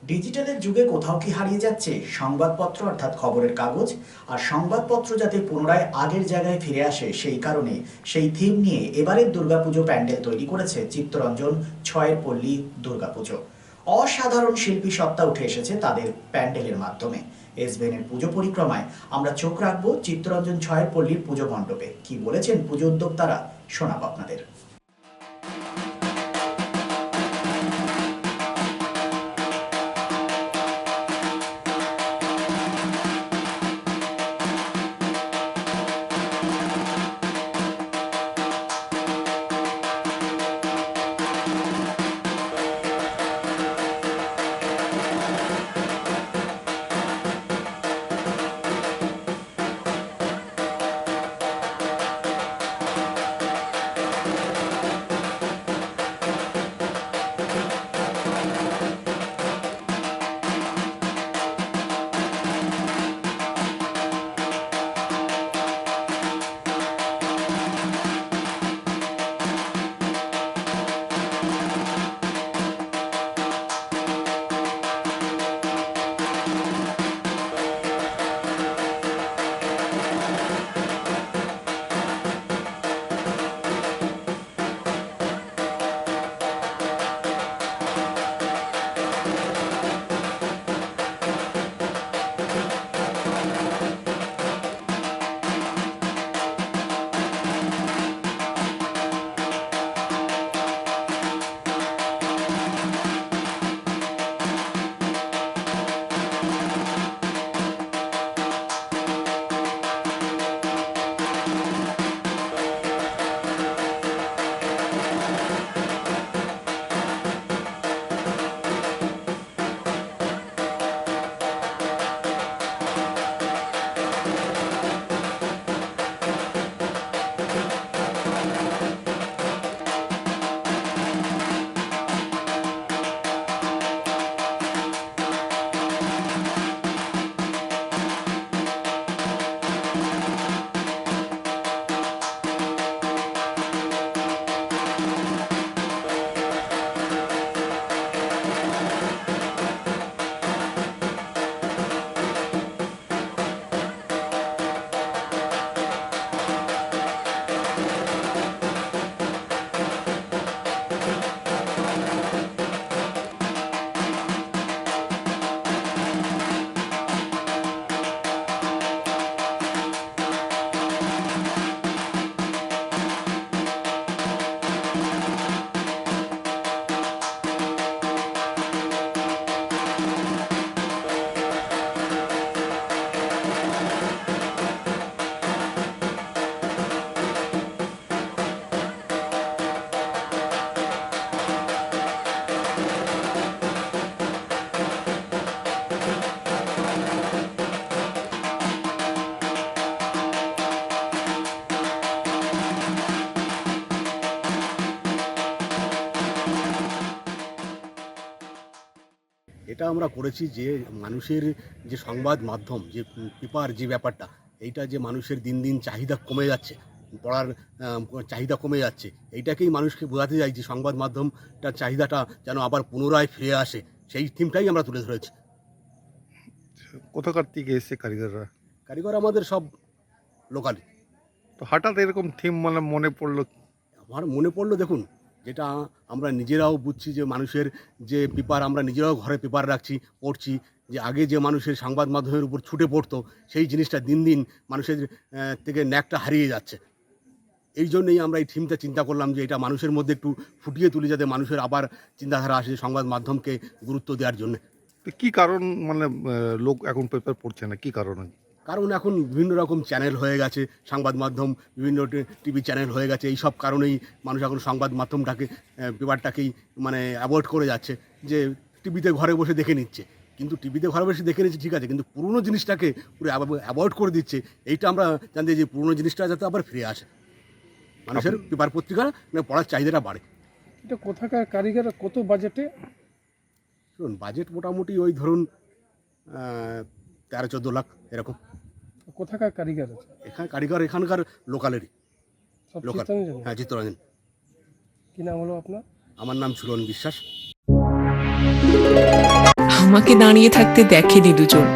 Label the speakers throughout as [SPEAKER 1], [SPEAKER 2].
[SPEAKER 1] ডিজিটালের যুগে কোথাও কি হারিয়ে যাচ্ছে সংবাদপত্র অর্থাৎ খবরের কাগজ? আর সংবাদপত্র যাতে পুনরায় আগের জায়গায় ফিরে আসে সেই কারণে সেই থিম নিয়ে এবারের দুর্গাপুজো প্যান্ডেল তৈরি করেছে চিত্তরঞ্জন ছয়ের পল্লী দুর্গাপুজো। অসাধারণ শিল্পী সত্তা উঠে এসেছে তাদের প্যান্ডেলের মাধ্যমে। এসবিএনের পুজো পরিক্রমায় আমরা চোখ রাখবো চিত্তরঞ্জন ছয়ের পল্লীর পুজো মণ্ডপে। কি বলেছেন পুজো উদ্যোক্তারা, শোনাবো আপনাদের।
[SPEAKER 2] এটা আমরা করেছি যে মানুষের যে সংবাদ মাধ্যম যে পেপার যে ব্যাপারটা, এইটা যে মানুষের দিন দিন চাহিদা কমে যাচ্ছে, পড়ার চাহিদা কমে যাচ্ছে, এইটাকেই মানুষকে বোঝাতে চাই যে সংবাদ মাধ্যমটার চাহিদাটা যেন আবার পুনরায় ফিরে আসে, সেই থিমটাই আমরা তুলে ধরেছি।
[SPEAKER 3] কোথাকার থেকে এসছে কারিগররা?
[SPEAKER 2] কারিগর আমাদের সব লোকালি।
[SPEAKER 3] তো হঠাৎ এরকম থিম মানে মনে পড়লো?
[SPEAKER 2] আমার মনে পড়লো, দেখুন, যেটা আমরা নিজেরাও বুঝছি যে মানুষের যে পেপার, আমরা নিজেরাও ঘরে পেপার রাখছি, পড়ছি, যে আগে যে মানুষের সংবাদ মাধ্যমের উপর ছুটে পড়তো, সেই জিনিসটা দিন দিন মানুষের থেকে ন্যাকটা হারিয়ে যাচ্ছে। এই জন্যই আমরা এই থিমটা চিন্তা করলাম যে এটা মানুষের মধ্যে একটু ফুটিয়ে তুলি, যাতে মানুষের আবার চিন্তাধারা আসে সংবাদ মাধ্যমকে গুরুত্ব দেওয়ার জন্য।
[SPEAKER 3] তো কী কারণ মানে লোক এখন পেপার পড়ছে না, কী কারণে?
[SPEAKER 2] কারণ এখন বিভিন্ন রকম চ্যানেল হয়ে গেছে, সংবাদ মাধ্যম বিভিন্ন টিভি চ্যানেল হয়ে গেছে, এই সব কারণেই মানুষ এখন সংবাদ মাধ্যমটাকে, পেপারটাকেই মানে অ্যাভয়েড করে যাচ্ছে, যে টিভিতে ঘরে বসে দেখে নিচ্ছে। কিন্তু টিভিতে ঘরে বসে দেখে নিচ্ছে ঠিক আছে, কিন্তু পুরনো জিনিসটাকে পুরো অ্যাভয়েড করে দিচ্ছে। এইটা আমরা জানতে, যে পুরনো জিনিসটা যাতে আবার ফিরে আসে, মানুষের পেপার পত্রিকা পড়ার চাহিদাটা বাড়ে।
[SPEAKER 4] এটা কোথাকার কারিগর, কত বাজেটে?
[SPEAKER 2] শুনুন, বাজেট মোটামুটি ওই ধরুন 13-14 লাখ এরকম।
[SPEAKER 4] কোথাকার কারিগর আছে?
[SPEAKER 2] এখানে কারিগর এখানকার লোকালেরই।
[SPEAKER 4] সব
[SPEAKER 2] লোকাল,
[SPEAKER 4] চিত্তরঞ্জন?
[SPEAKER 2] হ্যাঁ, চিত্তরঞ্জন।
[SPEAKER 4] কি নাম হলো আপনার?
[SPEAKER 2] আমার নাম ঝুলন বিশ্বাস।
[SPEAKER 5] আমাকে দাঁড়িয়ে থাকতে দেখেনি দুজন,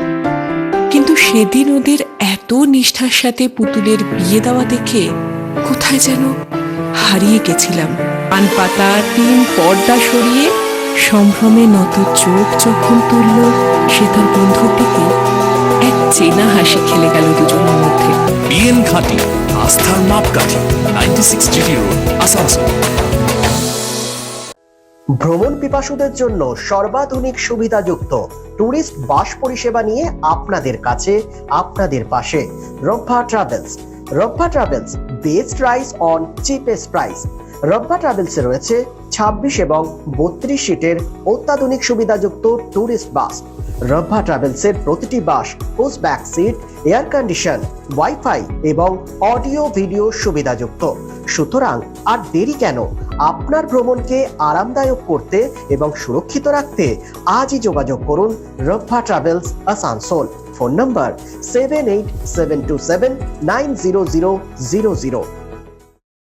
[SPEAKER 5] কিন্তু সেদিন ওদের এত নিষ্ঠার সাথে পুতুলের বিয়ে দেওয়া দেখে কোথায় যেন হারিয়ে গেছিলাম। পান পাতা টিন পর্দা সরিয়ে সম্ভ্রমে নত চোখ যখন তুলল সে তার বন্ধুর দিকে, এক চেনা হাসি খেলে গেল দুজনের মধ্যে।
[SPEAKER 6] বিএন ঘাটি, আস্থার মাপকাঠি, 96 জিটি রোড, আসানসোল।
[SPEAKER 7] ভ্রমণ পিপাসুদের জন্য সর্বাধুনিক সুবিধাযুক্ত ট্যুরিস্ট বাস পরিষেবা নিয়ে আপনাদের কাছে, আপনাদের পাশে Rabba travels. Rabba travels, best rice on cheapest price. Rabba ট্রাভেলসে রয়েছে 26 এবং 32 সিটের অত্যাধুনিক সুবিধাযুক্ত ট্যুরিস্ট বাস। রব্বা ট্রাভেলসের প্রতিটি bus push back seat, air condition, wifi এবং অডিও ভিডিও সুবিধাযুক্ত। সুতরাং আর দেরি কেন? আপনার ভ্রমণকে আরামদায়ক করতে এবং সুরক্ষিত রাখতে আজই যোগাযোগ করুন রব্বা ট্রাভেলস, আসানসোল। ফোন নম্বর 7872790000।